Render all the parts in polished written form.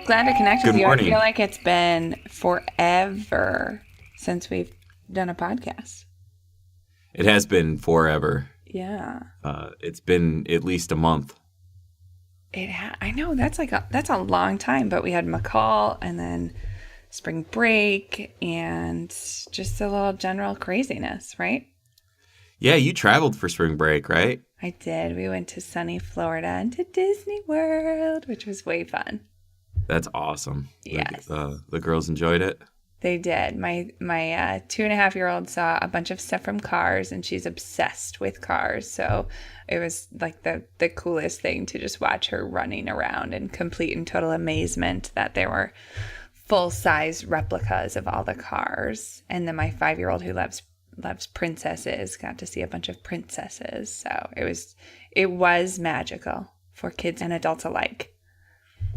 Glad to connect with Good you. I feel morning. like it's been forever since we've done a podcast. It has been forever. Yeah. It's been at least a month. I know that's that's a long time, but we had MACUL and then spring break and just a little general craziness, right? Yeah, you traveled for spring break, right? I did. We went to sunny Florida and to Disney World, which was way fun. That's awesome. Yes. The girls enjoyed it. They did. My 2.5-year-old saw a bunch of stuff from Cars, and she's obsessed with cars. So it was like the coolest thing to just watch her running around in complete and total amazement that there were full-size replicas of all the cars. And then my 5-year-old who loves princesses got to see a bunch of princesses. So it was magical for kids and adults alike.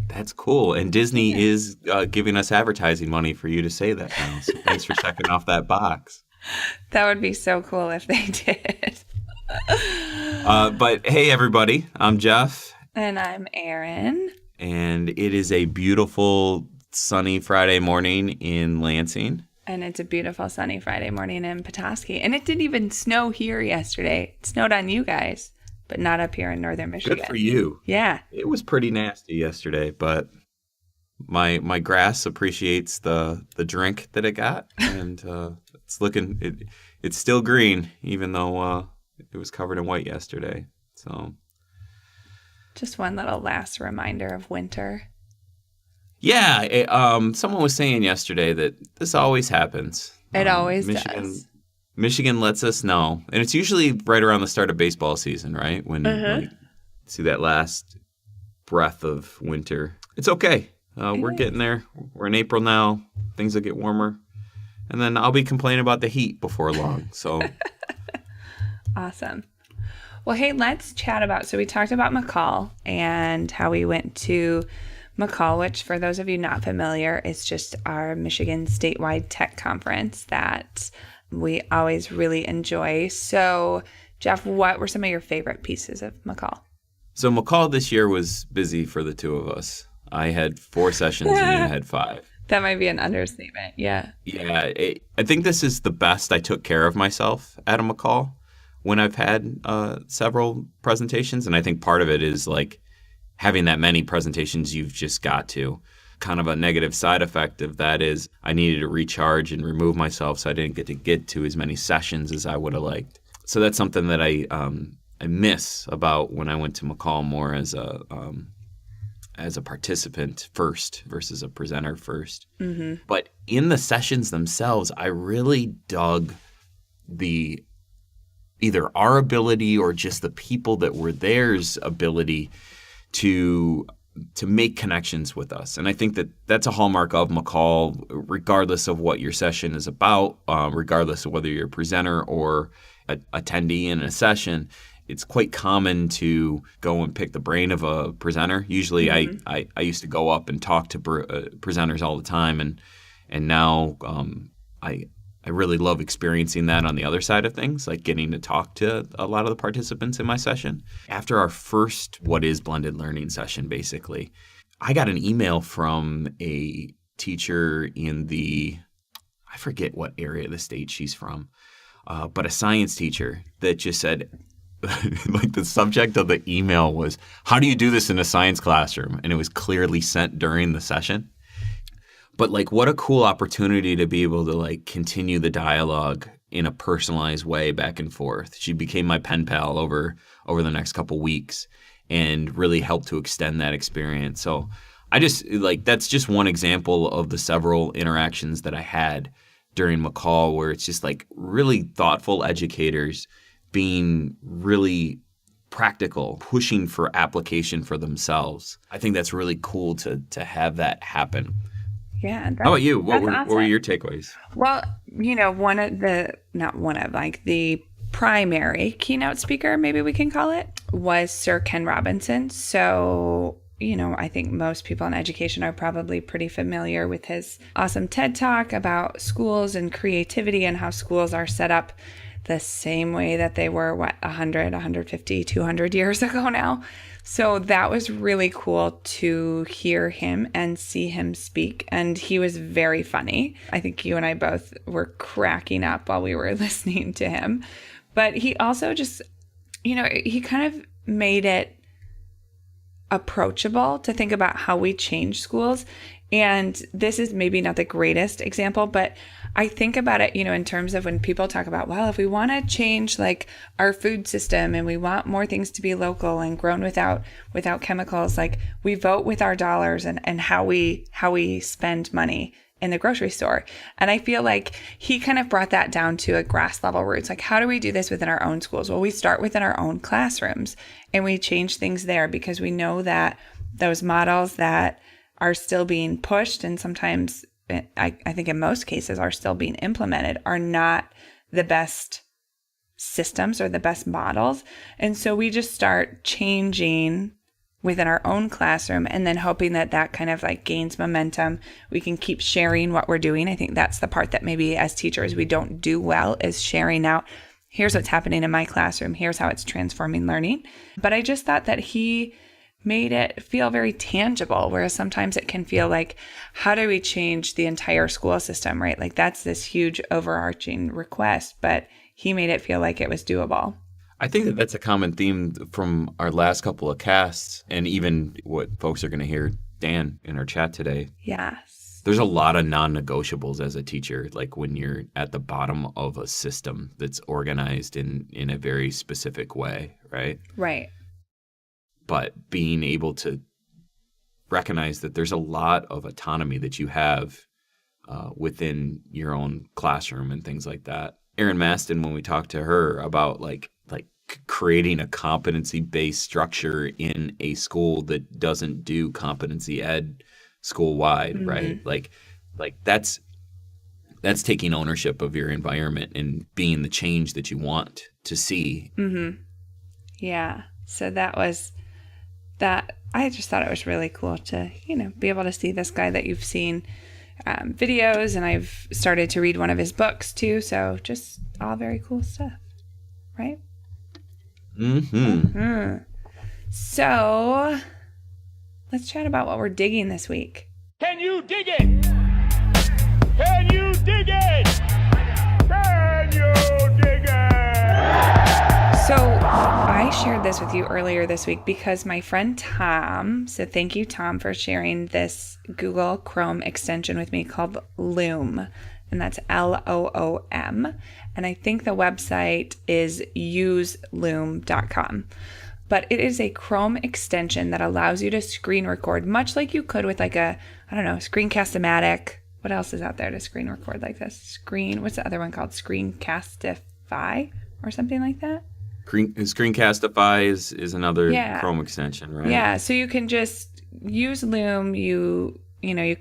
That's cool. And Disney is giving us advertising money for you to say that now. So thanks for checking off that box. That would be so cool if they did. But hey, everybody, I'm Jeff. And I'm Erin. And it is a beautiful sunny Friday morning in Lansing. And it's a beautiful sunny Friday morning in Petoskey. And it didn't even snow here yesterday. It snowed on you guys, but not up here in northern Michigan. Good for you. Yeah. It was pretty nasty yesterday, but my grass appreciates the drink that it got, and it's still green, even though it was covered in white yesterday. So just one little last reminder of winter. Yeah, someone was saying yesterday that this always happens. It always does. Michigan lets us know, and it's usually right around the start of baseball season, right? When you see that last breath of winter. It's okay. We're getting there. We're in April now. Things will get warmer. And then I'll be complaining about the heat before long. So Awesome. Well, hey, let's chat about, so we talked about MACUL and how we went to MACUL, which for those of you not familiar, is just our Michigan statewide tech conference that we always really enjoy. So, Jeff, what were some of your favorite pieces of MACUL? So MACUL this year was busy for the two of us. I had 4 sessions and you had 5. That might be an understatement. Yeah. Yeah. I think this is the best I took care of myself at a MACUL when I've had several presentations. And I think part of it is like having that many presentations, you've just got to. Kind of a negative side effect of that is I needed to recharge and remove myself, so I didn't get to as many sessions as I would have liked. So that's something that I miss about when I went to MACUL more as a participant first versus a presenter first. Mm-hmm. But in the sessions themselves, I really dug either our ability or just the people that were there's ability to make connections with us. And I think that that's a hallmark of MACUL, regardless of what your session is about, regardless of whether you're a presenter or an attendee in a session. It's quite common to go and pick the brain of a presenter. Usually I used to go up and talk to presenters all the time, and now I really love experiencing that on the other side of things, like getting to talk to a lot of the participants in my session. After our first What is Blended Learning session, basically, I got an email from a teacher in I forget what area of the state she's from, but a science teacher that just said, like the subject of the email was, how do you do this in a science classroom? And it was clearly sent during the session. But like, what a cool opportunity to be able to like continue the dialogue in a personalized way back and forth. She became my pen pal over the next couple weeks and really helped to extend that experience. So I just like, that's just one example of the several interactions that I had during MACUL where it's just like really thoughtful educators being really practical, pushing for application for themselves. I think that's really cool to have that happen. Yeah. How about you? What awesome. were your takeaways? Well, the primary keynote speaker, maybe we can call it, was Sir Ken Robinson. So, I think most people in education are probably pretty familiar with his awesome TED Talk about schools and creativity and how schools are set up the same way that they were, 100, 150, 200 years ago now. So that was really cool to hear him and see him speak. And he was very funny. I think you and I both were cracking up while we were listening to him. But he also just, he kind of made it approachable to think about how we change schools. And this is maybe not the greatest example, but I think about it, in terms of when people talk about, well, if we want to change like our food system and we want more things to be local and grown without chemicals, like we vote with our dollars and how we spend money in the grocery store. And I feel like he kind of brought that down to a grass level roots. Like, how do we do this within our own schools? Well, we start within our own classrooms and we change things there because we know that those models that are still being pushed and sometimes I think in most cases are still being implemented are not the best systems or the best models. And so we just start changing within our own classroom and then hoping that that kind of like gains momentum. We can keep sharing what we're doing. I think that's the part that maybe as teachers we don't do well, is sharing out, here's what's happening in my classroom, here's how it's transforming learning. But I just thought that he made it feel very tangible, whereas sometimes it can feel like, how do we change the entire school system, right? Like that's this huge overarching request, but he made it feel like it was doable. I think that that's a common theme from our last couple of casts and even what folks are going to hear, Dan, in our chat today. Yes. There's a lot of non-negotiables as a teacher, like when you're at the bottom of a system that's organized in a very specific way, right? Right. But being able to recognize that there's a lot of autonomy that you have within your own classroom and things like that. Erin Maston, when we talked to her about like creating a competency-based structure in a school that doesn't do competency ed school-wide, right? Like that's taking ownership of your environment and being the change that you want to see. Mm-hmm. Yeah. So that was that. I just thought it was really cool to, be able to see this guy that you've seen videos, and I've started to read one of his books too. So just all very cool stuff, right? Mm-hmm. So let's chat about what we're digging this week. Can you dig it? Can you dig it? Can you dig it? So I shared this with you earlier this week because my friend Tom, so thank you, Tom, for sharing this Google Chrome extension with me called Loom, and that's Loom. And I think the website is useloom.com. But it is a Chrome extension that allows you to screen record, much like you could with like a, Screencast-O-Matic. What else is out there to screen record like this? What's the other one called? Screencastify or something like that? Screencastify is another Chrome extension, right? Yeah, so you can just use Loom. You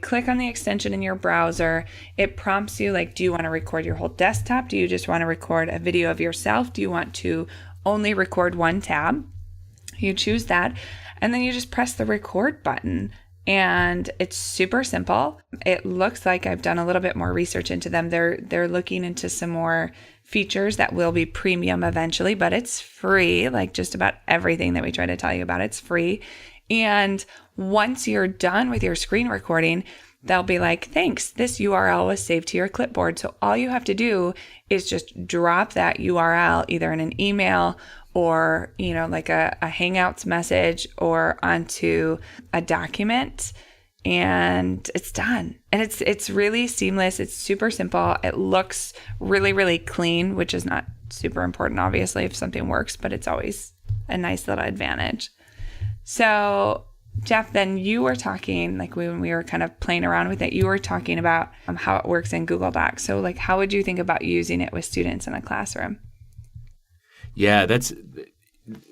click on the extension in your browser. It prompts you like, do you want to record your whole desktop? Do you just want to record a video of yourself? Do you want to only record one tab? You choose that, and then you just press the record button. And it's super simple. It looks like I've done a little bit more research into them. They're looking into some more features that will be premium eventually, but it's free. Like just about everything that we try to tell you about, it's free. And once you're done with your screen recording, they'll be like, thanks, this URL was saved to your clipboard. So all you have to do is just drop that URL either in an email or, like a Hangouts message or onto a document, and it's done. And it's really seamless. It's super simple. It looks really, really clean, which is not super important, obviously, if something works, but it's always a nice little advantage. So Jeff, then you were talking, like when we were kind of playing around with it, you were talking about how it works in Google Docs. So like, how would you think about using it with students in a classroom? Yeah, that's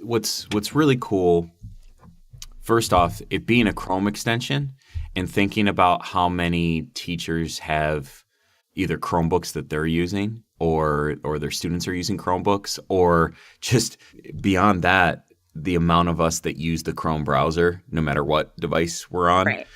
what's really cool. First off, it being a Chrome extension and thinking about how many teachers have either Chromebooks that they're using or their students are using Chromebooks, or just beyond that, the amount of us that use the Chrome browser, no matter what device we're on. Right.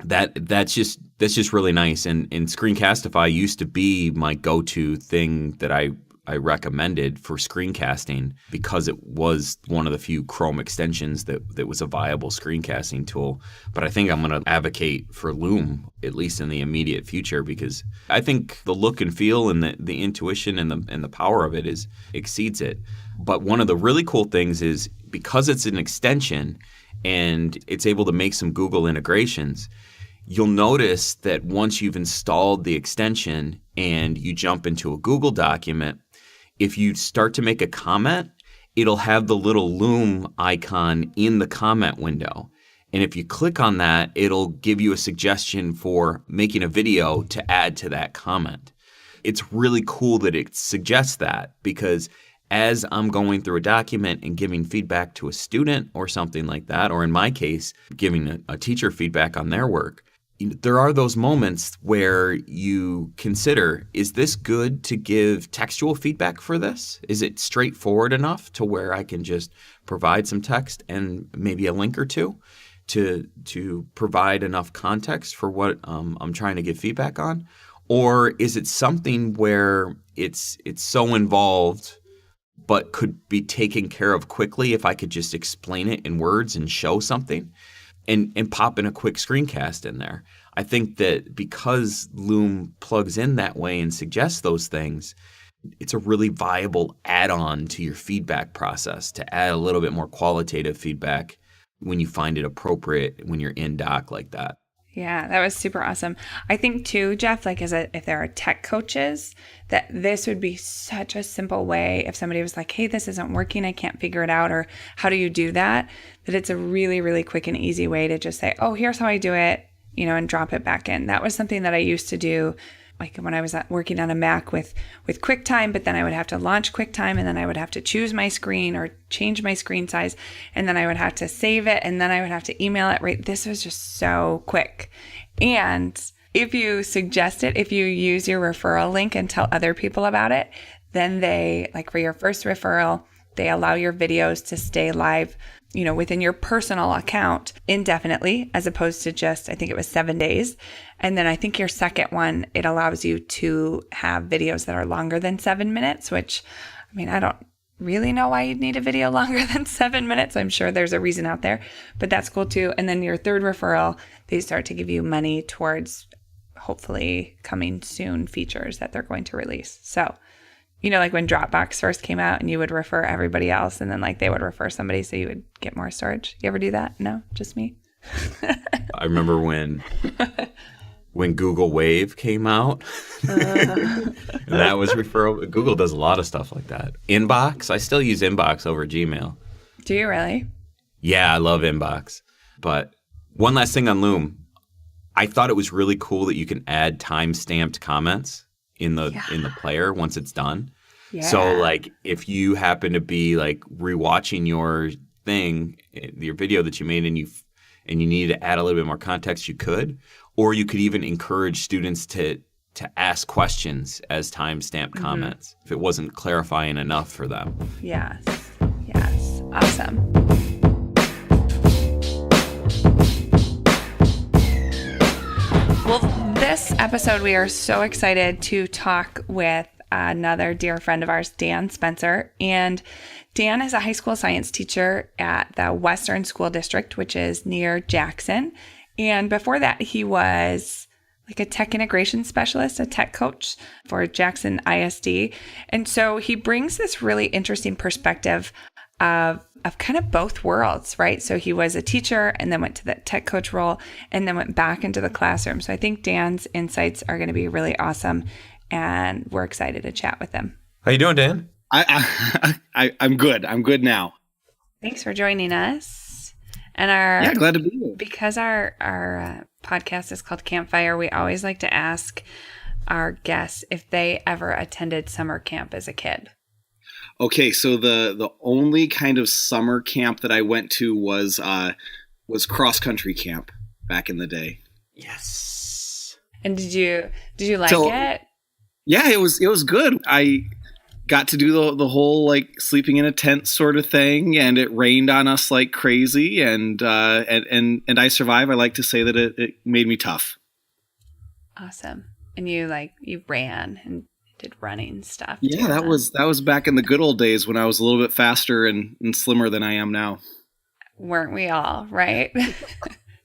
That's just really nice. And Screencastify used to be my go-to thing that I I recommended for screencasting because it was one of the few Chrome extensions that was a viable screencasting tool. But I think I'm going to advocate for Loom, at least in the immediate future, because I think the look and feel and the intuition and the power of it exceeds it. But one of the really cool things is because it's an extension and it's able to make some Google integrations, you'll notice that once you've installed the extension and you jump into a Google document, if you start to make a comment, it'll have the little Loom icon in the comment window. And if you click on that, it'll give you a suggestion for making a video to add to that comment. It's really cool that it suggests that, because as I'm going through a document and giving feedback to a student or something like that, or in my case, giving a teacher feedback on their work, there are those moments where you consider, is this good to give textual feedback for this? Is it straightforward enough to where I can just provide some text and maybe a link or two to provide enough context for what I'm trying to give feedback on? Or is it something where it's so involved but could be taken care of quickly if I could just explain it in words and show something? And pop in a quick screencast in there. I think that because Loom plugs in that way and suggests those things, it's a really viable add-on to your feedback process to add a little bit more qualitative feedback when you find it appropriate when you're in doc like that. Yeah, that was super awesome. I think too, Jeff, like if there are tech coaches, that this would be such a simple way if somebody was like, hey, this isn't working, I can't figure it out, or how do you do that? That it's a really, really quick and easy way to just say, oh, here's how I do it, and drop it back in. That was something that I used to do like when I was working on a Mac with QuickTime, but then I would have to launch QuickTime, and then I would have to choose my screen or change my screen size, and then I would have to save it, and then I would have to email it. Right? This was just so quick. And if you suggest it, if you use your referral link and tell other people about it, then they, like for your first referral, they allow your videos to stay live, within your personal account indefinitely, as opposed to just, I think it was 7 days. And then I think your second one, it allows you to have videos that are longer than 7 minutes, which, I don't really know why you'd need a video longer than 7 minutes. I'm sure there's a reason out there, but that's cool too. And then your third referral, they start to give you money towards hopefully coming soon features that they're going to release. So, like when Dropbox first came out and you would refer everybody else, and then like they would refer somebody so you would get more storage. You ever do that? No, just me. I remember when Google Wave came out, and that was referral. Google does a lot of stuff like that. Inbox, I still use Inbox over Gmail. Do you really? Yeah, I love Inbox. But one last thing on Loom. I thought it was really cool that you can add time-stamped comments in the player once it's done. Yeah. So like if you happen to be like rewatching your thing, your video that you made, and you needed to add a little bit more context, you could. Or you could even encourage students to ask questions as time-stamped comments if it wasn't clarifying enough for them. Yes. Awesome. Well, this episode, we are so excited to talk with another dear friend of ours, Dan Spencer. And Dan is a high school science teacher at the Western School District, which is near Jackson. And before that, he was like a tech integration specialist, a tech coach for Jackson ISD. And so he brings this really interesting perspective of kind of both worlds, right? So he was a teacher and then went to the tech coach role and then went back into the classroom. So I think Dan's insights are going to be really awesome, and we're excited to chat with him. How you doing, Dan? I'm good. I'm good now. Thanks for joining us. And glad to be here. Because our podcast is called Campfire, we always like to ask our guests if they ever attended summer camp as a kid. Okay, so the only kind of summer camp that I went to was cross country camp back in the day. Yes. And did you like it? Yeah, it was good. I got to do the whole like sleeping in a tent sort of thing, and it rained on us like crazy, and I survived. I like to say that it made me tough. Awesome. And you ran and did running stuff. Yeah, too, that was back in the good old days when I was a little bit faster and slimmer than I am now. Weren't we all, right?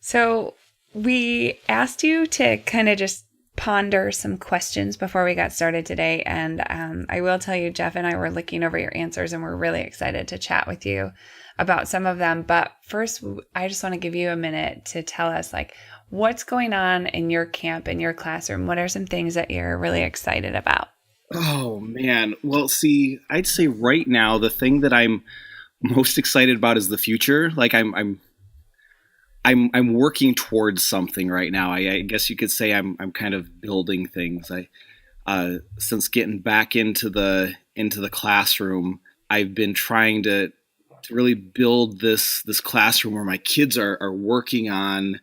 So we asked you to kind of just ponder some questions before we got started today. And I will tell you, Jeff and I were looking over your answers and we're really excited to chat with you about some of them. But first, I just want to give you a minute to tell us, like, what's going on in your camp, in your classroom? What are some things that you're really excited about? Oh, man. Well, see, I'd say right now, the thing that I'm most excited about is the future. Like I'm working towards something right now. I guess you could say I'm kind of building things. Since getting back into the classroom, I've been trying to really build this classroom where my kids are working on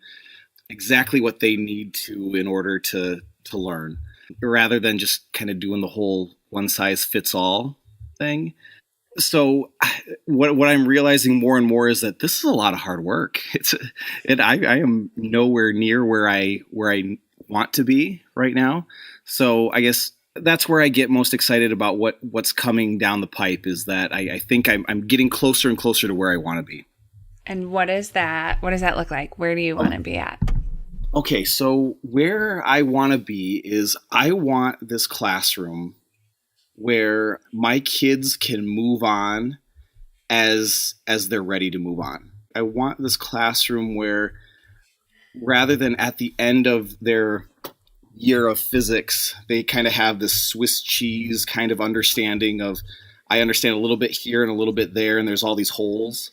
exactly what they need to in order to learn, rather than just kind of doing the whole one size fits all thing. So what I'm realizing more and more is that this is a lot of hard work. I am nowhere near where I want to be right now. So I guess that's where I get most excited about what's coming down the pipe, is that I think I'm getting closer and closer to where I want to be. And what is that? What does that look like? Where do you want to be at? Okay, so where I want to be is I want this classroom where my kids can move on as they're ready to move on. I want this classroom where, rather than at the end of their year of physics, they kind of have this Swiss cheese kind of understanding of, I understand a little bit here and a little bit there, and there's all these holes.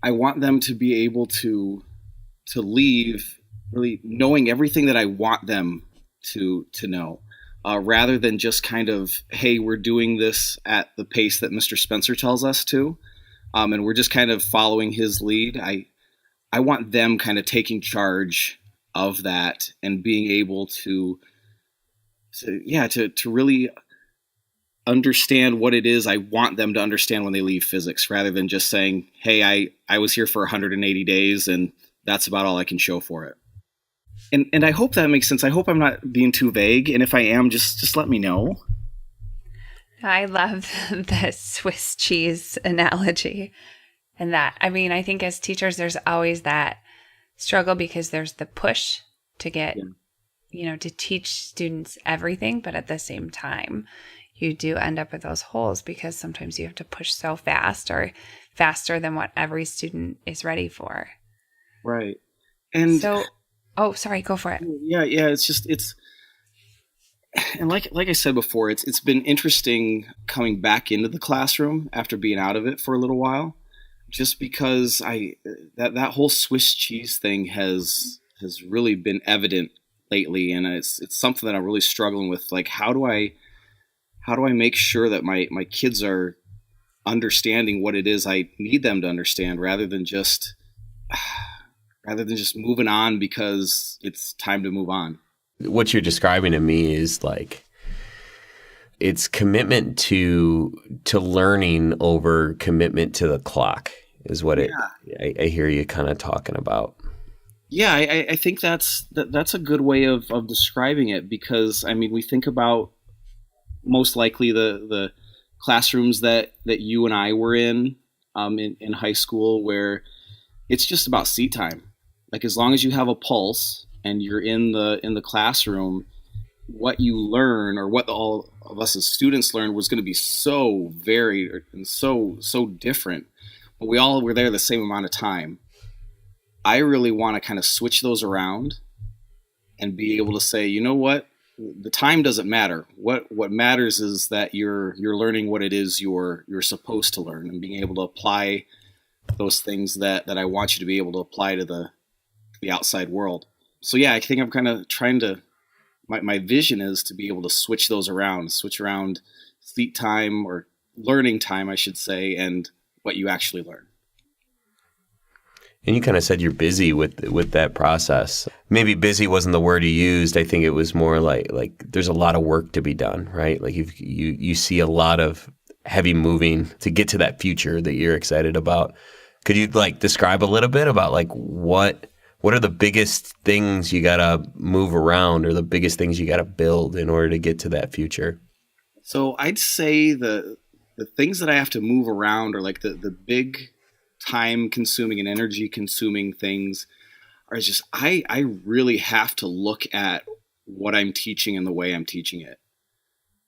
I want them to be able to leave really knowing everything that I want them to know, rather than just kind of, hey, we're doing this at the pace that Mr. Spencer tells us to, and we're just kind of following his lead. I want them kind of taking charge of that and being able to really understand what it is I want them to understand when they leave physics, rather than just saying, hey, I was here for 180 days and that's about all I can show for it. And I hope that makes sense. I hope I'm not being too vague. And if I am, just let me know. I love the Swiss cheese analogy. And that, I mean, I think as teachers, there's always that struggle because there's the push to get, to teach students everything. But at the same time, you do end up with those holes because sometimes you have to push so fast, or faster than what every student is ready for. Right. And so, oh, sorry, go for it. Yeah. And like I said before, it's been interesting coming back into the classroom after being out of it for a little while, just because that whole Swiss cheese thing has really been evident lately, and it's something that I'm really struggling with. Like, how do I make sure that my kids are understanding what it is I need them to understand, rather than just moving on because it's time to move on. What you're describing to me is like, it's commitment to learning over commitment to the clock is what I hear you kind of talking about. Yeah, I think that's a good way of describing it, because I mean, we think about most likely the classrooms that you and I were in high school, where it's just about seat time. Like, as long as you have a pulse and you're in the classroom, what you learn, or what all of us as students learned, was going to be so varied and so different. But we all were there the same amount of time. I really want to kind of switch those around and be able to say, you know what, the time doesn't matter. What matters is that you're learning what it is you're supposed to learn, and being able to apply those things that I want you to be able to apply to the outside world. So yeah, I think I'm kind of trying to, my vision is to be able to switch around seat time, or learning time, I should say, and what you actually learn. And you kind of said you're busy with that process. Maybe busy wasn't the word you used. I think it was more like there's a lot of work to be done, right? Like you see a lot of heavy moving to get to that future that you're excited about. Could you describe a little bit about what are the biggest things you got to move around, or the biggest things you got to build in order to get to that future? So I'd say the things that I have to move around are like the big time consuming and energy consuming things are just I really have to look at what I'm teaching and the way I'm teaching it.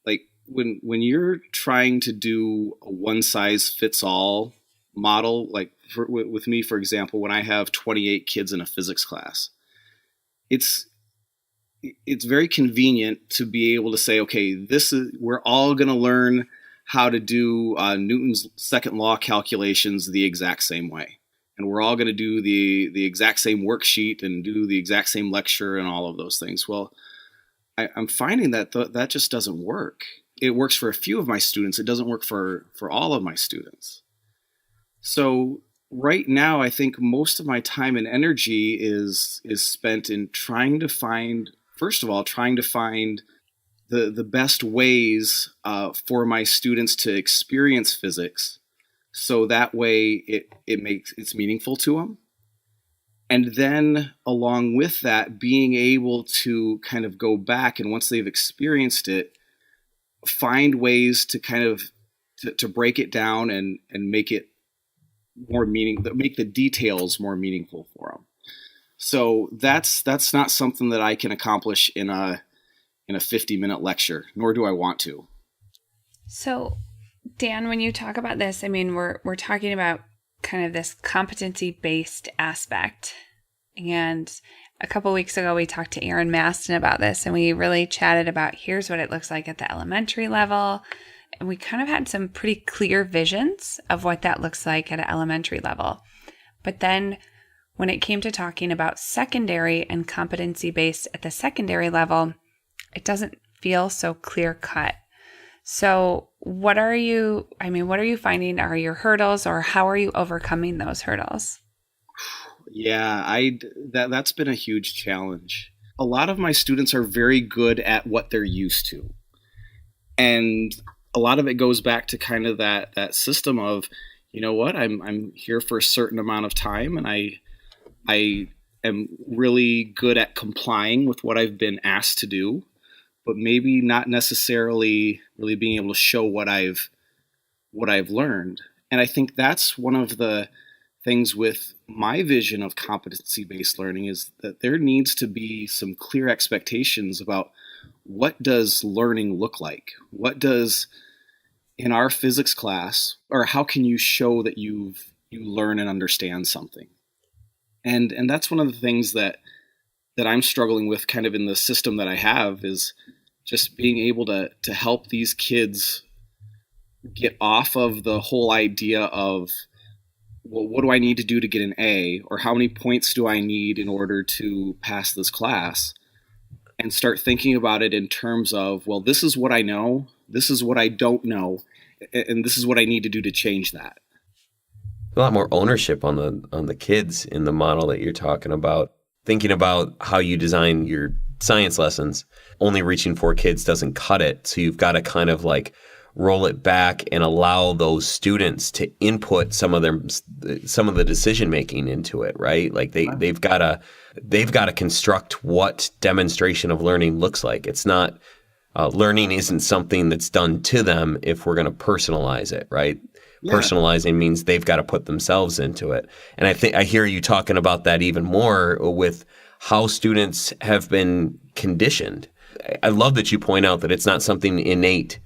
Like when you're trying to do a one size fits all model, like with me, for example, when I have 28 kids in a physics class, it's very convenient to be able to say, okay, we're all going to learn how to do Newton's second law calculations the exact same way. And we're all going to do the exact same worksheet and do the exact same lecture and all of those things. Well, I'm finding that that just doesn't work. It works for a few of my students. It doesn't work for all of my students. So right now, I think most of my time and energy is spent in trying to find, first of all, the best ways for my students to experience physics, so that way it's meaningful to them. And then along with that, being able to kind of go back and once they've experienced it, find ways to kind of to break it down and make it more make the details more meaningful for them. So that's not something that I can accomplish in a 50-minute lecture, nor do I want to. So, Dan, when you talk about this, I mean, we're talking about kind of this competency-based aspect. And a couple weeks ago, we talked to Aaron Maston about this, and we really chatted about here's what it looks like at the elementary level. And we kind of had some pretty clear visions of what that looks like at an elementary level. But then when it came to talking about secondary and competency-based at the secondary level, it doesn't feel so clear cut. So what are you finding are your hurdles, or how are you overcoming those hurdles? Yeah, that's been a huge challenge. A lot of my students are very good at what they're used to. And a lot of it goes back to kind of that system of, you know what, I'm here for a certain amount of time, and I am really good at complying with what I've been asked to do, but maybe not necessarily really being able to show what I've learned. And I think that's one of the things with my vision of competency-based learning is that there needs to be some clear expectations about what does learning look like? What does, in our physics class, or how can you show that you learn and understand something? And that's one of the things that I'm struggling with kind of in the system that I have, is just being able to help these kids get off of the whole idea of, well, what do I need to do to get an A, or how many points do I need in order to pass this class, and start thinking about it in terms of, well, this is what I know, this is what I don't know, and this is what I need to do to change that. A lot more ownership on the kids in the model that you're talking about. Thinking about how you design your science lessons, only reaching 4 kids doesn't cut it. So you've got to kind of like roll it back and allow those students to input some of the decision making into it, right? Like they've got to construct what demonstration of learning looks like. It's not learning isn't something that's done to them if we're going to personalize it, right? Yeah. Personalizing means they've got to put themselves into it. And I think I hear you talking about that even more with how students have been conditioned. I love that you point out that it's not something innate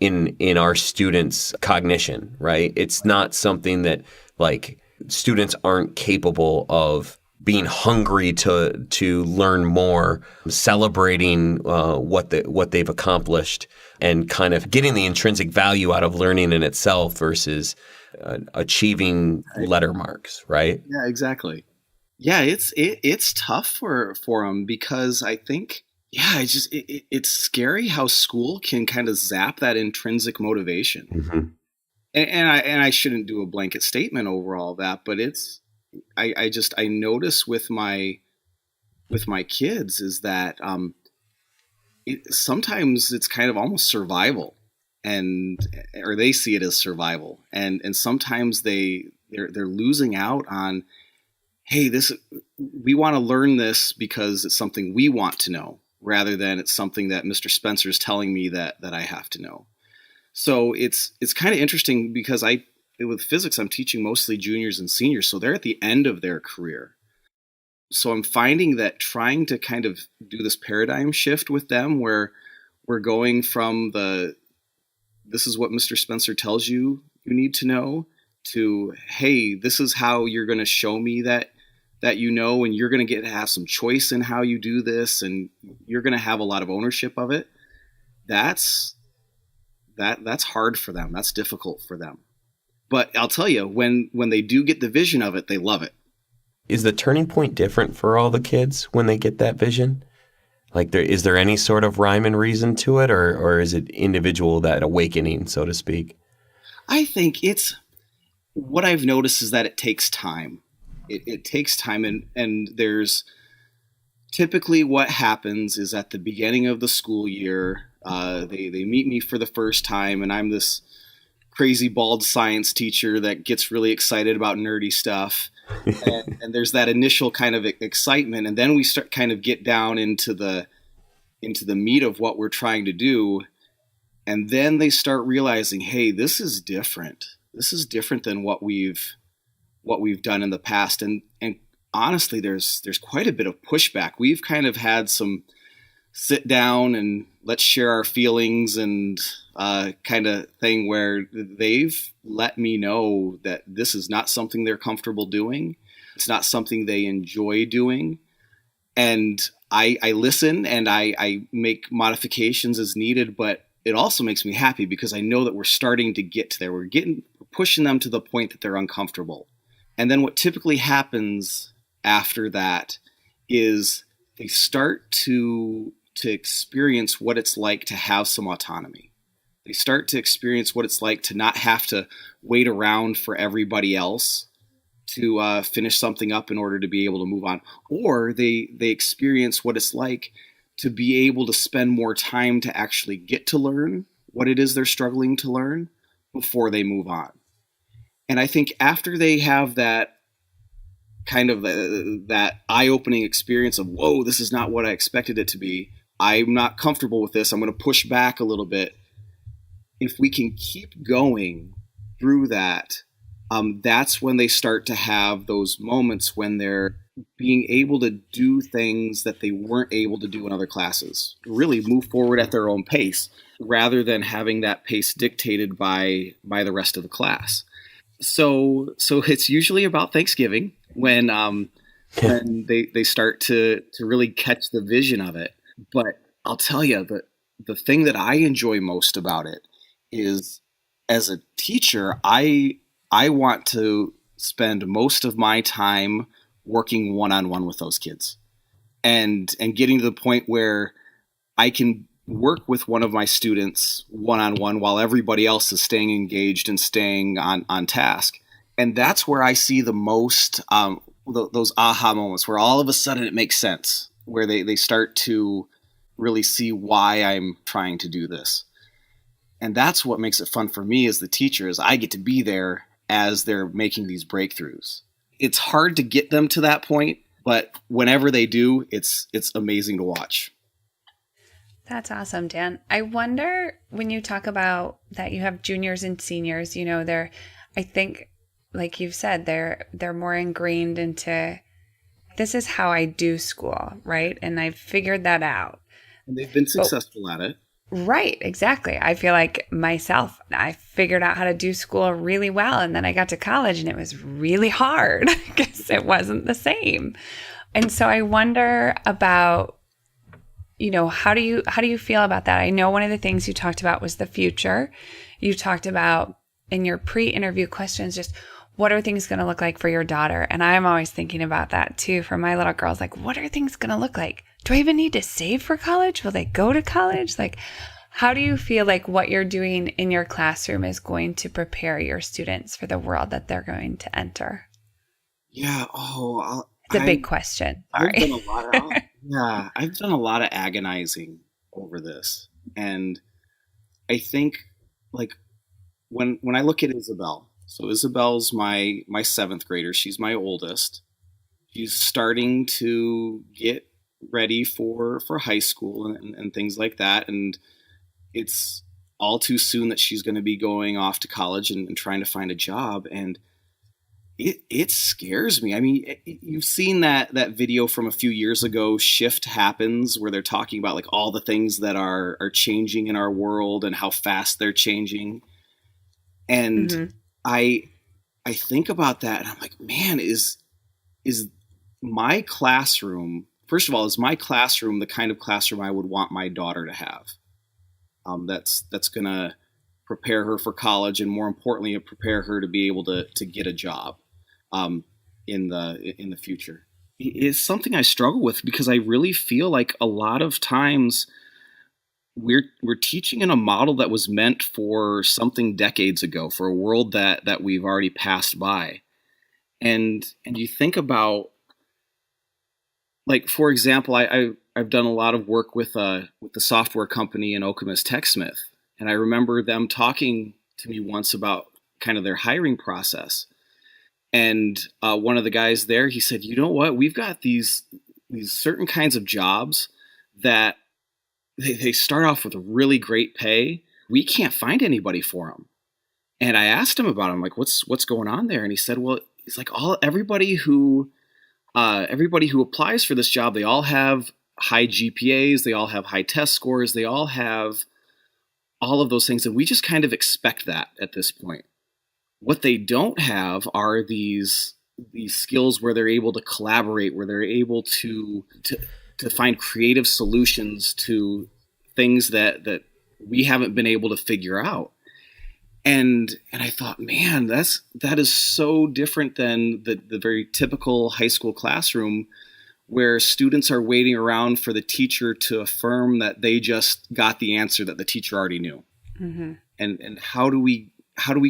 in our students' cognition, right? It's not something that like students aren't capable of being hungry to learn more, celebrating what they've accomplished, and kind of getting the intrinsic value out of learning in itself versus achieving letter marks, right? Yeah, exactly. Yeah, it's tough for them because I think, yeah, it's scary how school can kind of zap that intrinsic motivation. Mm-hmm. And I shouldn't do a blanket statement over all that, but I notice with my kids is that sometimes it's kind of almost survival, or they see it as survival, and sometimes they're losing out on, hey, we want to learn this because it's something we want to know, rather than it's something that Mr. Spencer's telling me that I have to know. So it's kind of interesting because with physics, I'm teaching mostly juniors and seniors, so they're at the end of their career. So I'm finding that trying to kind of do this paradigm shift with them where we're going from this is what Mr. Spencer tells you need to know to, hey, this is how you're going to show me that you know, and you're going to get to have some choice in how you do this, and you're going to have a lot of ownership of it. That's hard for them. That's difficult for them. But I'll tell you, when they do get the vision of it, they love it. Is the turning point different for all the kids when they get that vision? Like, is there any sort of rhyme and reason to it, or is it individual, that awakening, so to speak? I think what I've noticed is that it takes time. It takes time, and there's typically what happens is at the beginning of the school year, they meet me for the first time, and I'm this crazy bald science teacher that gets really excited about nerdy stuff. and there's that initial kind of excitement, and then we start kind of get down into the meat of what we're trying to do, and then they start realizing, hey, this is different. This is different than what we've done in the past, and honestly, there's quite a bit of pushback. We've kind of had some sit down and let's share our feelings and kind of thing where they've let me know that this is not something they're comfortable doing. It's not something they enjoy doing. And I listen and I make modifications as needed, but it also makes me happy because I know that we're starting to get to there. We're pushing them to the point that they're uncomfortable. And then what typically happens after that is they start to experience what it's like to have some autonomy. They start to experience what it's like to not have to wait around for everybody else to finish something up in order to be able to move on. Or they experience what it's like to be able to spend more time to actually get to learn what it is they're struggling to learn before they move on. And I think after they have that kind of that eye-opening experience of, whoa, this is not what I expected it to be. I'm not comfortable with this. I'm going to push back a little bit. If we can keep going through that, that's when they start to have those moments when they're being able to do things that they weren't able to do in other classes, really move forward at their own pace rather than having that pace dictated by the rest of the class. So it's usually about Thanksgiving when they start to really catch the vision of it. But I'll tell you, the thing that I enjoy most about it is, as a teacher, I want to spend most of my time working one-on-one with those kids and getting to the point where I can work with one of my students one-on-one while everybody else is staying engaged and staying on task. And that's where I see the most those aha moments where all of a sudden it makes sense, where they start to really see why I'm trying to do this. And that's what makes it fun for me as the teacher, is I get to be there as they're making these breakthroughs. It's hard to get them to that point, but whenever they do, it's amazing to watch. That's awesome, Dan. I wonder, when you talk about that you have juniors and seniors, I think, like you've said, they're more ingrained into, this is how I do school, right? And I've figured that out. And they've been successful at it. Right, exactly. I feel like myself, I figured out how to do school really well. And then I got to college and it was really hard because it wasn't the same. And so I wonder about, how do you feel about that? I know one of the things you talked about was the future. You talked about in your pre-interview questions, just what are things going to look like for your daughter? And I'm always thinking about that too for my little girls. Like, what are things going to look like? Do I even need to save for college? Will they go to college? Like, how do you feel like what you're doing in your classroom is going to prepare your students for the world that they're going to enter? Yeah. It's a big question. Sorry. I've done a lot of agonizing over this. And I think, like, when I look at Isabel, so Isabel's my seventh grader. She's my oldest. She's starting to get ready for high school and things like that. And it's all too soon that she's going to be going off to college and trying to find a job. And it scares me. I mean, you've seen that video from a few years ago, Shift Happens, where they're talking about like all the things that are changing in our world and how fast they're changing. And I think about that and I'm like, man, is my classroom, first of all, is my classroom the kind of classroom I would want my daughter to have? That's going to prepare her for college and, more importantly, prepare her to be able to get a job in the future. It's something I struggle with because I really feel like a lot of times we're teaching in a model that was meant for something decades ago, for a world that we've already passed by. And you think about, like, for example, I've done a lot of work with the software company in Okemos TechSmith, and I remember them talking to me once about kind of their hiring process. And one of the guys there, he said, you know what, we've got these certain kinds of jobs that they start off with a really great pay. We can't find anybody for them. And I asked him about it. I'm like, what's going on there? And he said, well, it's like everybody who applies for this job, they all have high GPAs, they all have high test scores, they all have all of those things, and we just kind of expect that at this point. What they don't have are these skills where they're able to collaborate, where they're able to find creative solutions to things that we haven't been able to figure out. And I thought, man, that is so different than the very typical high school classroom where students are waiting around for the teacher to affirm that they just got the answer that the teacher already knew. Mm-hmm. And how do we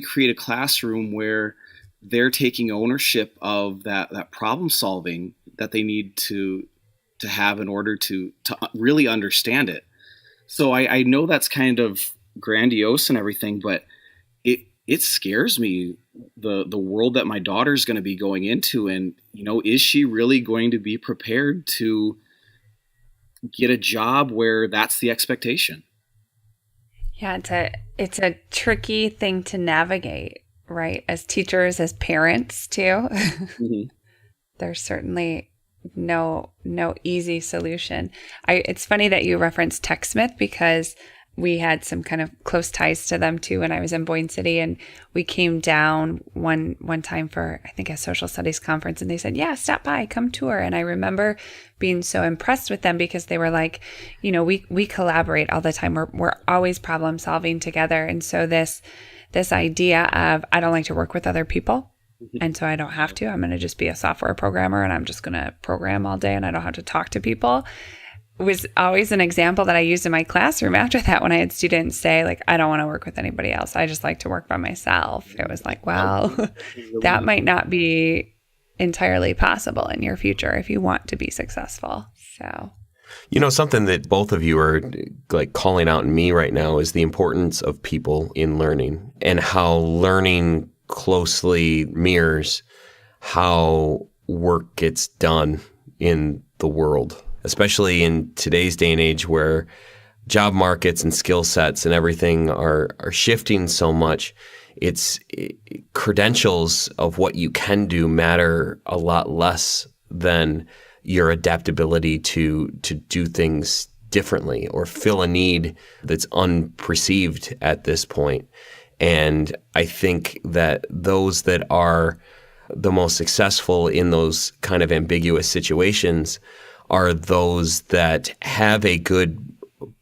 create a classroom where they're taking ownership of that problem solving that they need to have in order to really understand it? So I know that's kind of grandiose and everything, but it scares me, the world that my daughter's going to be going into. And, is she really going to be prepared to get a job where that's the expectation? Yeah, it's a tricky thing to navigate, right? As teachers, as parents too. Mm-hmm. There's certainly no easy solution. It's funny that you referenced TechSmith because we had some kind of close ties to them too when I was in Boyne City, and we came down one time for, I think, a social studies conference, and they said, yeah, stop by, come tour. And I remember being so impressed with them because they were like, we collaborate all the time. We're always problem solving together. And so this idea of, I don't like to work with other people, and so I don't have to. I'm going to just be a software programmer and I'm just going to program all day and I don't have to talk to people, was always an example that I used in my classroom after that when I had students say, like, I don't want to work with anybody else. I just like to work by myself. It was like, well, that might not be entirely possible in your future if you want to be successful. So, something that both of you are like calling out in me right now is the importance of people in learning, and how learning closely mirrors how work gets done in the world. Especially in today's day and age where job markets and skill sets and everything are shifting so much, credentials of what you can do matter a lot less than your adaptability to do things differently or fill a need that's unperceived at this point. And I think that those that are the most successful in those kind of ambiguous situations are those that have a good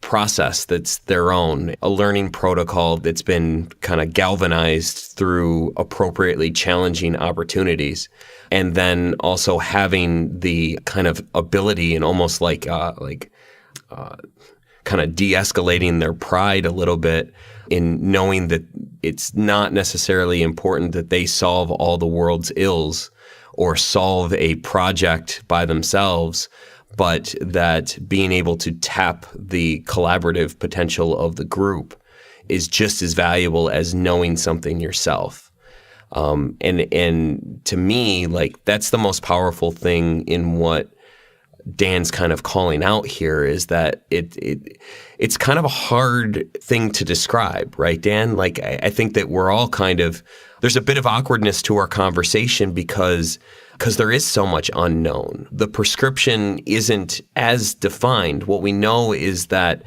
process that's their own, a learning protocol that's been kind of galvanized through appropriately challenging opportunities, and then also having the kind of ability and almost kind of de-escalating their pride a little bit in knowing that it's not necessarily important that they solve all the world's ills or solve a project by themselves, but that being able to tap the collaborative potential of the group is just as valuable as knowing something yourself. And to me, like, that's the most powerful thing in what Dan's kind of calling out here is that it's kind of a hard thing to describe, right, Dan? Like, I think that we're all kind of, there's a bit of awkwardness to our conversation because there is so much unknown. The prescription isn't as defined. What we know is that,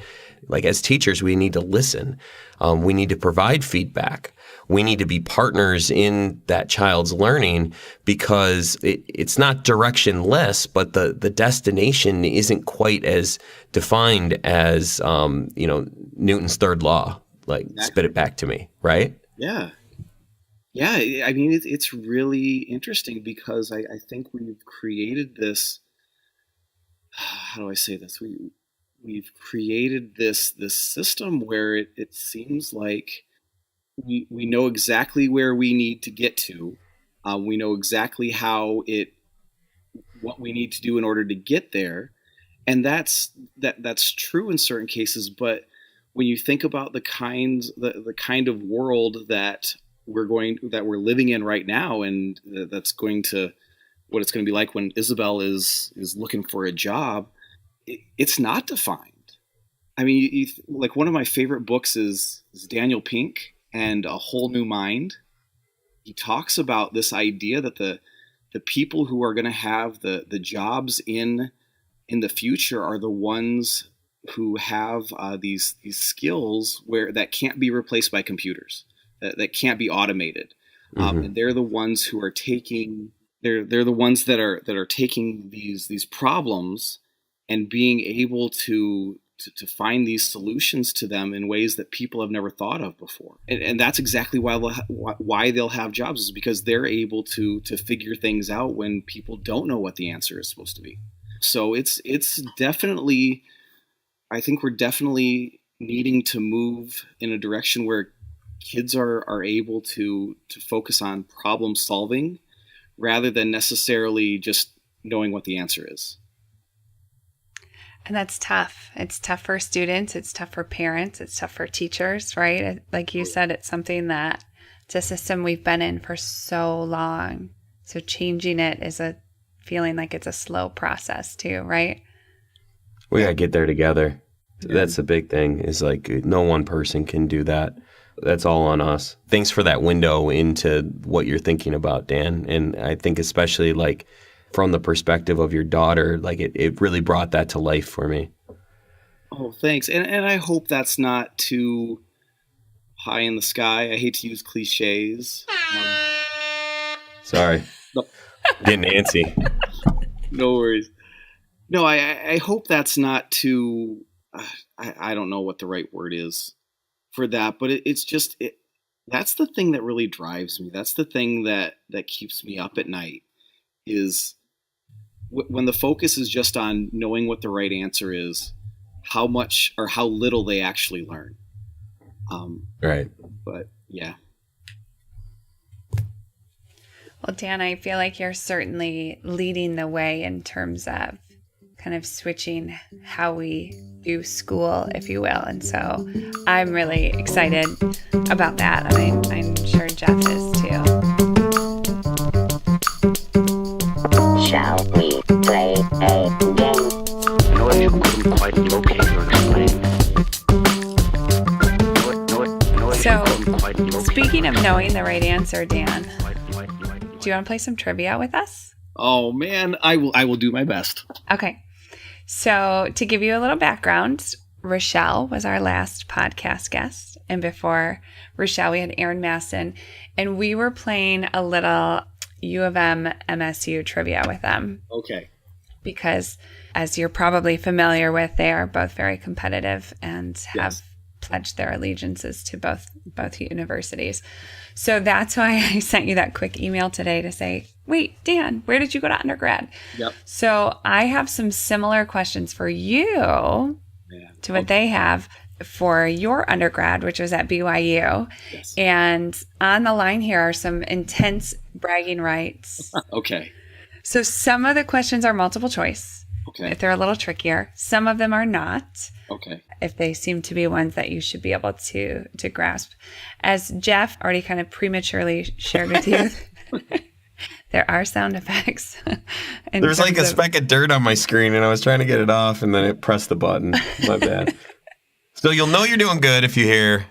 like, as teachers, we need to listen. We need to provide feedback. We need to be partners in that child's learning because it's not directionless, but the destination isn't quite as defined as, Newton's third law, like exactly. Spit it back to me, right? Yeah. Yeah, I mean, it's really interesting because I think we've created this, how do I say this? We've created this system where it seems like we know exactly where we need to get to. We know exactly what we need to do in order to get there. And that's true in certain cases. But when you think about the kind of world that we're living in right now, and that's going to what it's going to be like when Isabel is looking for a job, it's not defined. I mean, like one of my favorite books is Daniel Pink and A Whole New Mind. He talks about this idea that the people who are going to have the jobs in the future are the ones who have these skills that can't be replaced by computers, that can't be automated. And they're the ones who are taking they're the ones that are taking these problems and being able to find these solutions to them in ways that people have never thought of before. And that's exactly why they'll have jobs, is because they're able to figure things out when people don't know what the answer is supposed to be. So it's definitely, I think we're definitely needing to move in a direction where kids are able to focus on problem solving rather than necessarily just knowing what the answer is. And that's tough. It's tough for students. It's tough for parents. It's tough for teachers, right? Like you said, it's something that it's a system we've been in for so long. So changing it is a feeling like it's a slow process too, right? We got to get there together. That's the big thing, is like no one person can do that. That's all on us. Thanks for that window into what you're thinking about, Dan. And I think especially like from the perspective of your daughter, like it really brought that to life for me. Oh, thanks. And I hope that's not too high in the sky. I hate to use cliches. Sorry. No. Getting antsy. No worries. No, I hope that's not too, I don't know what the right word is for that, but it's just, that's the thing that really drives me. That's the thing that keeps me up at night, is when the focus is just on knowing what the right answer is, how much or how little they actually learn. Right. But yeah. Well, Dan, I feel like you're certainly leading the way in terms of kind of switching how we do school, if you will. And so I'm really excited about that. And I'm sure Jeff is too. Shall we play a game? No, you couldn't quite locate or explain. So, speaking of knowing the right answer, Dan, do you want to play some trivia with us? Oh man, I will do my best. Okay. So, to give you a little background, Rochelle was our last podcast guest. And before Rochelle, we had Aaron Masson. And we were playing a little U of M MSU trivia with them. Okay. Because, as you're probably familiar with, they are both very competitive and have pledged their allegiances to both universities. So that's why I sent you that quick email today to say, wait, Dan, where did you go to undergrad? Yep. So I have some similar questions for you to what they have for your undergrad, which was at BYU. Yes. And on the line here are some intense bragging rights. Okay. So some of the questions are multiple choice. Okay. If they're a little trickier. Some of them are not. Okay. If they seem to be ones that you should be able to grasp. As Jeff already kind of prematurely shared with you, There are sound effects. in There's like a terms of- speck of dirt on my screen, and I was trying to get it off, and then it pressed the button. My bad. So you'll know you're doing good if you hear.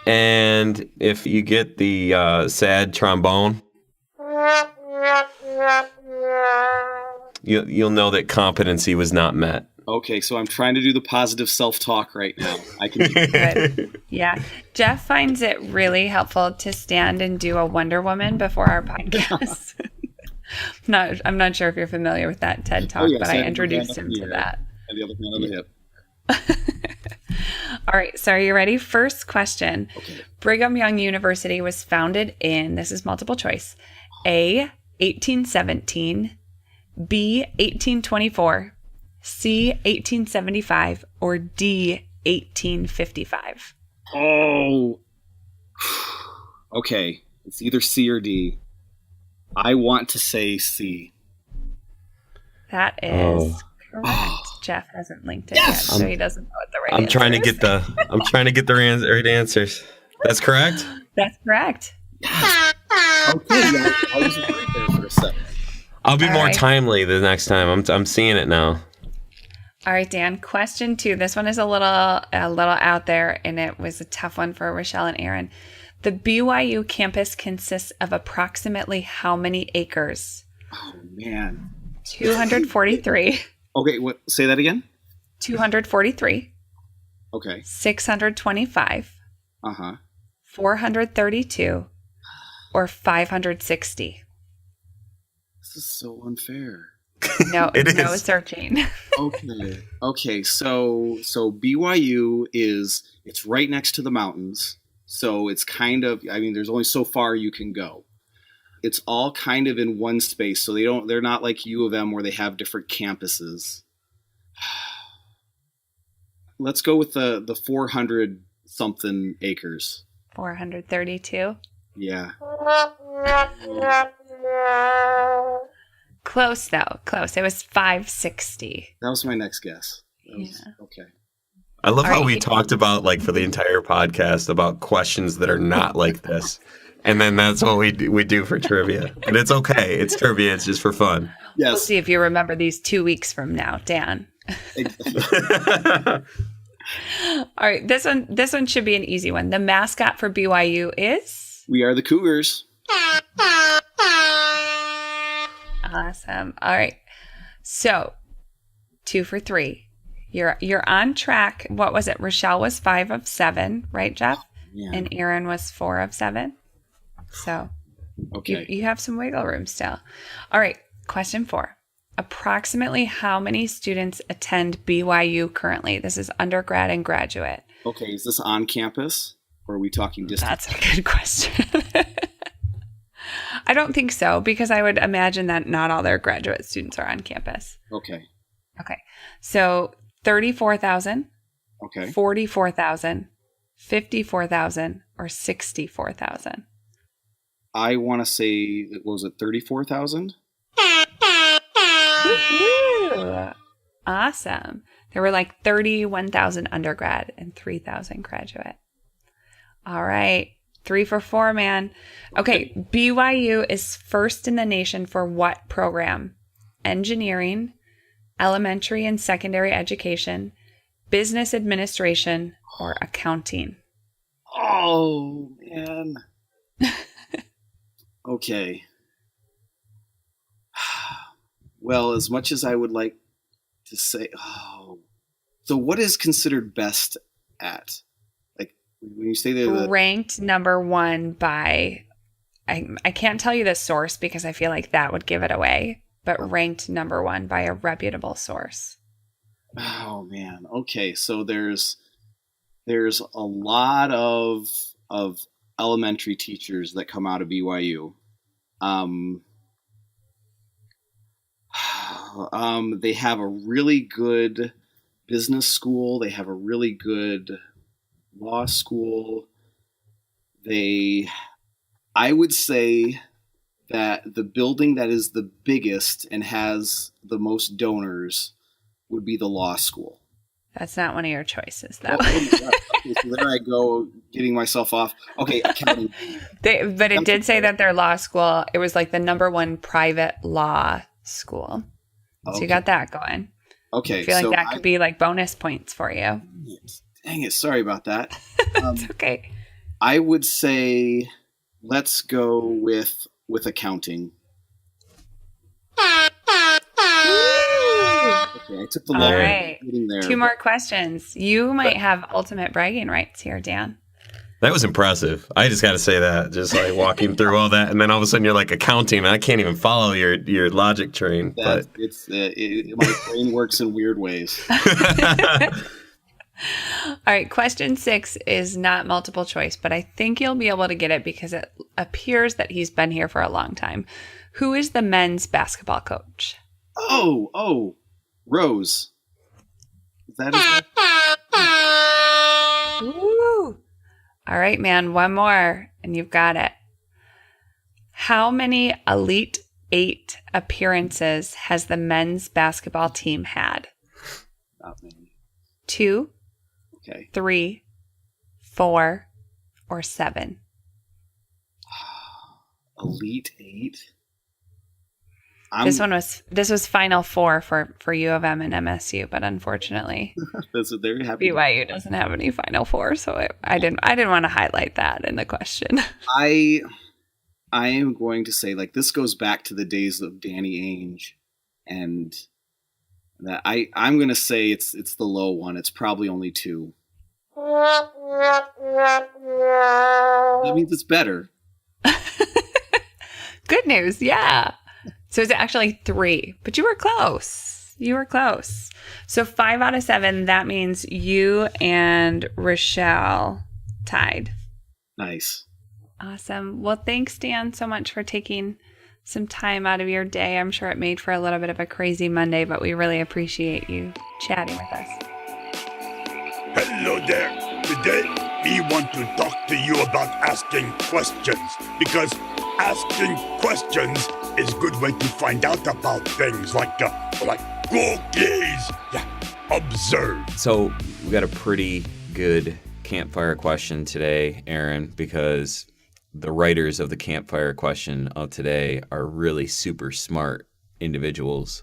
And if you get the sad trombone, you'll know that competency was not met. Okay, so I'm trying to do the positive self-talk right now. I can do Good. Yeah. Jeff finds it really helpful to stand and do a Wonder Woman before our podcast. I'm not sure if you're familiar with that TED Talk, yes, but I I have introduced the him hand to up that. and the other hand on the hip. All right, so are you ready? First question. Okay. Brigham Young University was founded in, this is multiple choice, A, 1817, B, 1824, C, 1875, or D, 1855? Oh. Okay, it's either C or D. I want to say C. That is correct. Jeff hasn't linked it yet, so he doesn't know what the right I'm answer trying to is. get the right answers. That's correct. That's correct. Okay, yeah, I was worried there for a second. I'll be All more right. timely the next time. I'm seeing it now. All right, Dan, question 2. This one is a little out there, and it was a tough one for Rochelle and Aaron. The BYU campus consists of approximately how many acres? Oh, man. 243, Okay, say that again? 243, Okay. 625, Uh-huh. 432, or 560? This is so unfair. No, It no is. searching. Okay, so BYU it's right next to the mountains. So it's kind of, I mean, there's only so far you can go. It's all kind of in one space. So they're not like U of M where they have different campuses. Let's go with the 400 something acres. 432. Yeah. Close, though. Close. It was 560. That was my next guess. Yeah. Okay. I love All how right. we talked about, like, for the entire podcast about questions that are not like this. And then that's what we do for trivia. And it's okay. It's trivia. It's just for fun. We'll Yes. see if you remember these 2 weeks from now, Dan. All right, this one should be an easy one. The mascot for BYU is We are the Cougars. awesome. All right, so 2 for 3. You're on track. What was it? Rochelle was 5 of 7, right, Jeff? Yeah. And Aaron was 4 of 7. So Okay. you have some wiggle room still. All right, question 4. Approximately how many students attend BYU currently? This is undergrad and graduate. Okay. Is this on campus or are we talking distance? That's a good question. I don't think so, because I would imagine that not all their graduate students are on campus. Okay. Okay. So 34,000, Okay. 44,000, 54,000, or 64,000. I want to say, what was it, 34,000? Awesome. There were like 31,000 undergrad and 3,000 graduate. All right. 3 for 4, man. Okay. BYU is first in the nation for what program? Engineering, elementary and secondary education, business administration, or accounting? Oh, man. Okay. Well, as much as I would like to say, so what is considered best at? Like, when you say they're the, Ranked number 1 by, I can't tell you the source because I feel like that would give it away, but ranked number 1 by a reputable source. oh man, okay, so there's a lot of elementary teachers that come out of BYU. They have a really good business school. They have a really good law school. I would say that the building that is the biggest and has the most donors would be the law school. That's not one of your choices, though. Okay, so there I go, getting myself off. Okay, accounting. But it did say that their law school, it was like the #1 private law school. So you got that going. Okay. I feel like that could be like bonus points for you. Dang it, sorry about that. It's okay. I would say let's go with accounting. Okay, I took the All long right. there. 2 more questions. You might have ultimate bragging rights here, Dan. That was impressive. I just got to say that, just like walking through all that, and then all of a sudden you're like accounting. I can't even follow your logic train. My brain works in weird ways. All right, question 6 is not multiple choice, but I think you'll be able to get it because it appears that he's been here for a long time. Who is the men's basketball coach? Oh, Rose. Is that his name? Woo! All right, man, one more, and you've got it. How many Elite 8 appearances has the men's basketball team had? Not many. 2, Okay. 3, 4, or 7? Elite 8. This was Final Four for U of M and MSU, but unfortunately, They're happy. BYU doesn't have any Final Four, so I didn't want to highlight that in the question. I am going to say, like, this goes back to the days of Danny Ainge, and that I'm going to say it's the low one. It's probably only 2. That means it's better. Good news, yeah. So it's actually 3, but you were close. So 5 out of 7, that means you and Rochelle tied. Nice. Awesome. Well, thanks, Dan, so much for taking some time out of your day. I'm sure it made for a little bit of a crazy Monday, but we really appreciate you chatting with us. Hello there. Today, we want to talk to you about asking questions, because asking questions is a good way to find out about things like cookies. Yeah, observe. So we got a pretty good campfire question today, Aaron, because the writers of the campfire question of today are really super smart individuals.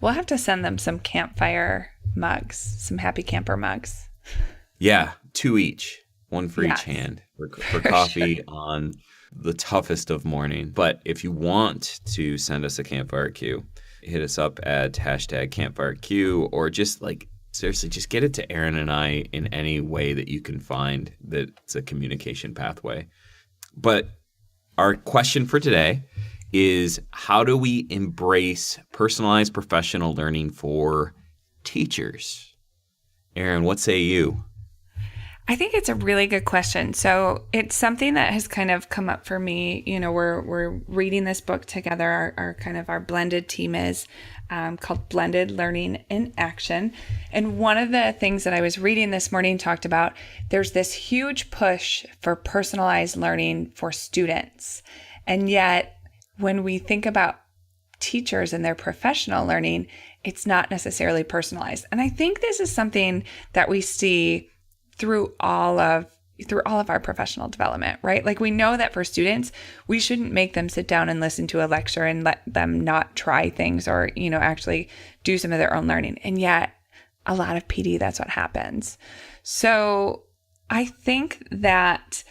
We'll have to send them some campfire mugs, some happy camper mugs. Yeah, 2 each, 1 for Yes. each hand for coffee on the toughest of morning. But if you want to send us a campfire cue, hit us up at #campfireq, or just seriously, just get it to Aaron and I in any way that you can find that's a communication pathway. But our question for today is, how do we embrace personalized professional learning for teachers? Aaron, what say you? I think it's a really good question. So it's something that has kind of come up for me. You know, we're reading this book together. Our blended team is called Blended Learning in Action. And one of the things that I was reading this morning talked about, there's this huge push for personalized learning for students. And yet when we think about teachers and their professional learning, it's not necessarily personalized. And I think this is something that we see through all of our professional development, right? Like, we know that for students, we shouldn't make them sit down and listen to a lecture and let them not try things or, actually do some of their own learning. And yet a lot of PD, that's what happens. So I think that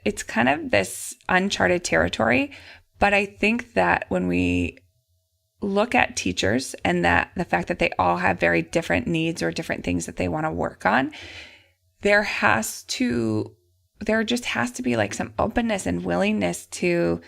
it's kind of this uncharted territory, but I think that when we look at teachers and that the fact that they all have very different needs or different things that they want to work on, there just has to be like some openness and willingness to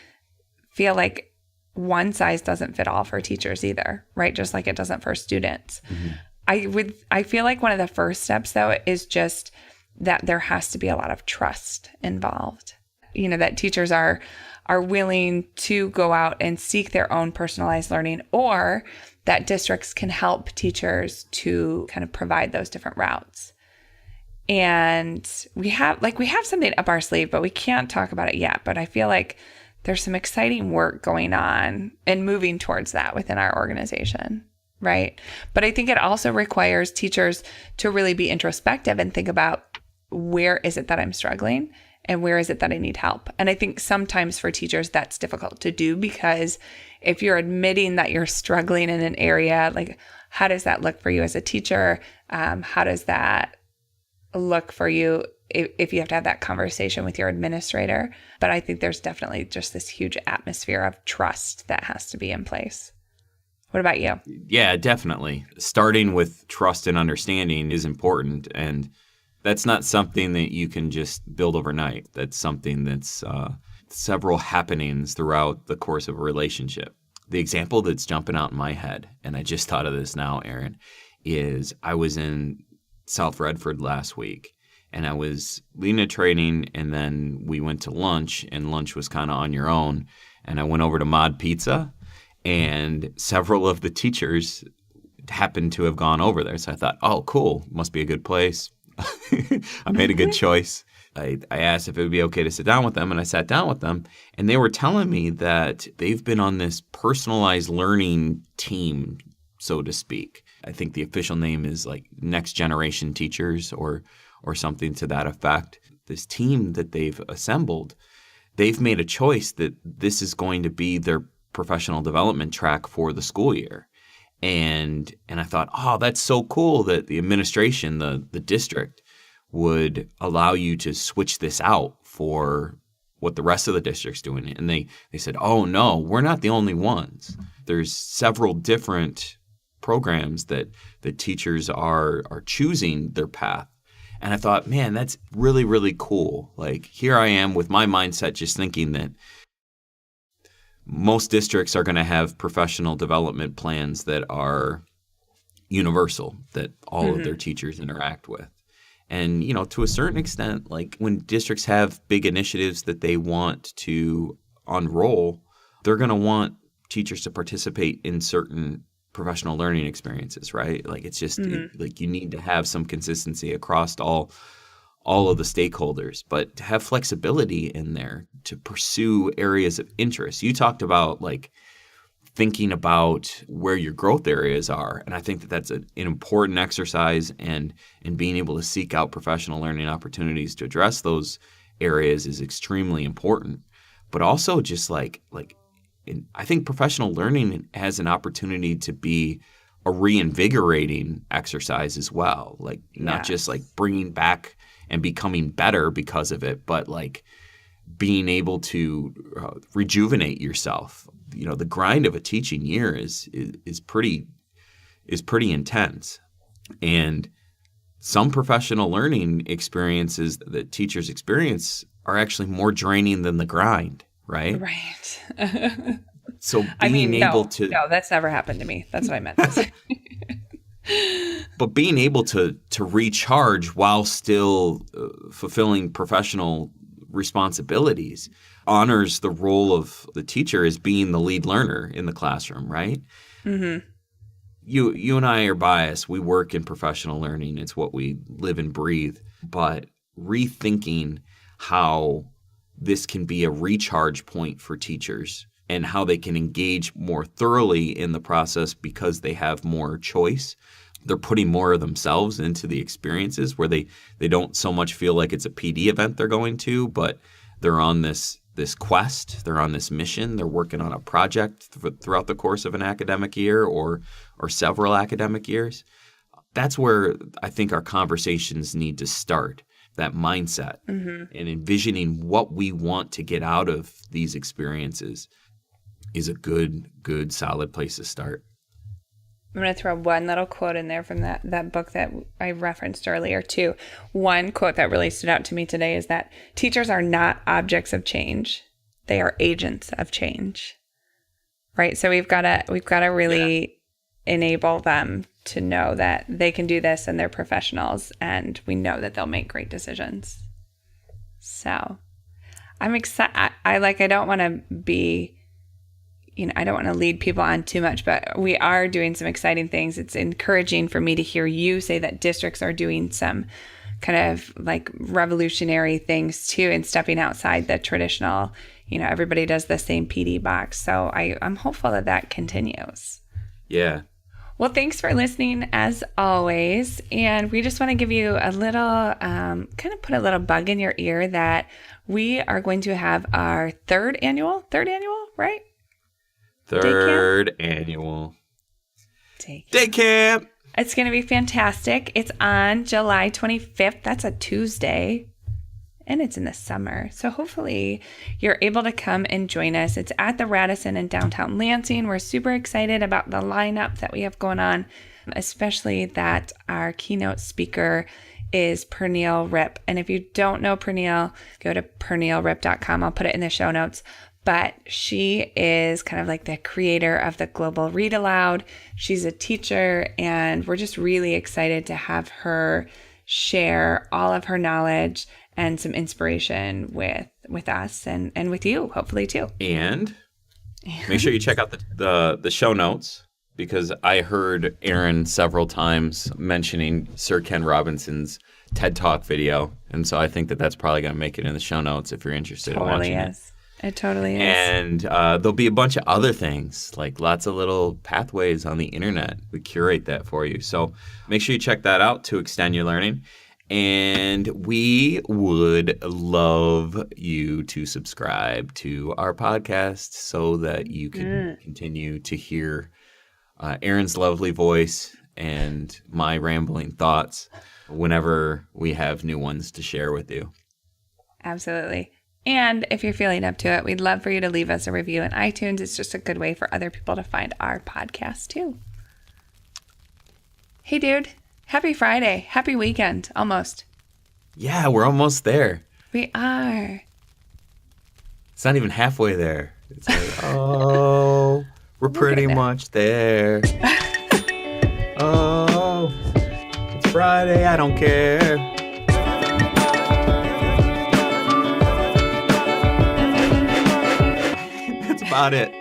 feel like one size doesn't fit all for teachers either, right? Just like it doesn't for students. Mm-hmm. I feel like one of the first steps, though, is just that there has to be a lot of trust involved. That teachers are willing to go out and seek their own personalized learning, or that districts can help teachers to kind of provide those different routes. And we have something up our sleeve, but we can't talk about it yet. But I feel like there's some exciting work going on and moving towards that within our organization. right? But I think it also requires teachers to really be introspective and think about, where is it that I'm struggling and where is it that I need help? And I think sometimes for teachers that's difficult to do, because if you're admitting that you're struggling in an area, like, how does that look for you as a teacher? How does that look for you if you have to have that conversation with your administrator? But I think there's definitely just this huge atmosphere of trust that has to be in place. What about you? Yeah, definitely. Starting with trust and understanding is important. And that's not something that you can just build overnight. That's something that's several happenings throughout the course of a relationship. The example that's jumping out in my head, and I just thought of this now, Aaron, is I was in South Redford last week, and I was leading a training, and then we went to lunch, and lunch was kind of on your own. And I went over to Mod Pizza, and several of the teachers happened to have gone over there. So I thought, oh, cool, must be a good place. I made a good choice. I asked if it would be okay to sit down with them, and I sat down with them, and they were telling me that they've been on this personalized learning team, so to speak. I think the official name is like Next Generation Teachers or something to that effect. This team that they've assembled, they've made a choice that this is going to be their professional development track for the school year. And I thought, oh, that's so cool that the administration, the district, would allow you to switch this out for what the rest of the district's doing. And they said, oh, no, we're not the only ones. There's several different programs that teachers are choosing their path. And I thought, man, that's really, really cool. Like, here I am with my mindset just thinking that most districts are going to have professional development plans that are universal, that all of their teachers interact with. And, you know, to a certain extent, like when districts have big initiatives that they want to unroll, they're going to want teachers to participate in certain professional learning experiences, right? Like it's just like you need to have some consistency across all of the stakeholders, but to have flexibility in there to pursue areas of interest. You talked about like thinking about where your growth areas are. And I think that that's an important exercise, and being able to seek out professional learning opportunities to address those areas is extremely important. But also just I think professional learning has an opportunity to be a reinvigorating exercise as well. Like not just like bringing back and becoming better because of it, but like being able to rejuvenate yourself. You know, the grind of a teaching year is pretty intense. And some professional learning experiences that teachers experience are actually more draining than the grind, right? Right. So being able to... No, that's never happened to me. That's what I meant to say. But being able to recharge while still fulfilling professional responsibilities honors the role of the teacher as being the lead learner in the classroom, right? Mm-hmm. You and I are biased. We work in professional learning. It's what we live and breathe. But rethinking how this can be a recharge point for teachers and how they can engage more thoroughly in the process because they have more choice. They're putting more of themselves into the experiences where they don't so much feel like it's a PD event they're going to, but they're on this quest, they're on this mission, they're working on a project throughout the course of an academic year or several academic years. That's where I think our conversations need to start, that mindset and envisioning what we want to get out of these experiences is a good, solid place to start. I'm going to throw one little quote in there from that book that I referenced earlier too. One quote that really stood out to me today is that teachers are not objects of change. They are agents of change. Right? So we've got to really enable them to know that they can do this and they're professionals, and we know that they'll make great decisions. So I'm excited. I don't want to be, I don't want to lead people on too much, but we are doing some exciting things. It's encouraging for me to hear you say that districts are doing some kind of like revolutionary things too and stepping outside the traditional, everybody does the same PD box. So I'm hopeful that continues. Yeah. Well, thanks for listening as always. And we just want to give you a little, kind of put a little bug in your ear that we are going to have our third annual, right? Third annual Day camp. It's going to be fantastic. It's on July 25th. That's a Tuesday. And it's in the summer. So hopefully you're able to come and join us. It's at the Radisson in downtown Lansing. We're super excited about the lineup that we have going on, especially that our keynote speaker is Pernille Rip. And if you don't know Pernille, go to pernillerip.com. I'll put it in the show notes. But she is kind of like the creator of the Global Read Aloud. She's a teacher, and we're just really excited to have her share all of her knowledge and some inspiration with us and with you, hopefully, too. And make sure you check out the show notes, because I heard Aaron several times mentioning Sir Ken Robinson's TED Talk video. And so I think that that's probably going to make it in the show notes if you're interested in watching it. It totally is. And there'll be a bunch of other things, like lots of little pathways on the internet. We curate that for you. So make sure you check that out to extend your learning. And we would love you to subscribe to our podcast so that you can continue to hear Aaron's lovely voice and my rambling thoughts whenever we have new ones to share with you. Absolutely. And if you're feeling up to it, we'd love for you to leave us a review in iTunes. It's just a good way for other people to find our podcast, too. Hey, dude. Happy Friday. Happy weekend. Almost. Yeah, we're almost there. We are. It's not even halfway there. It's like, oh, we're pretty much there. Oh, it's Friday. I don't care. That's about it.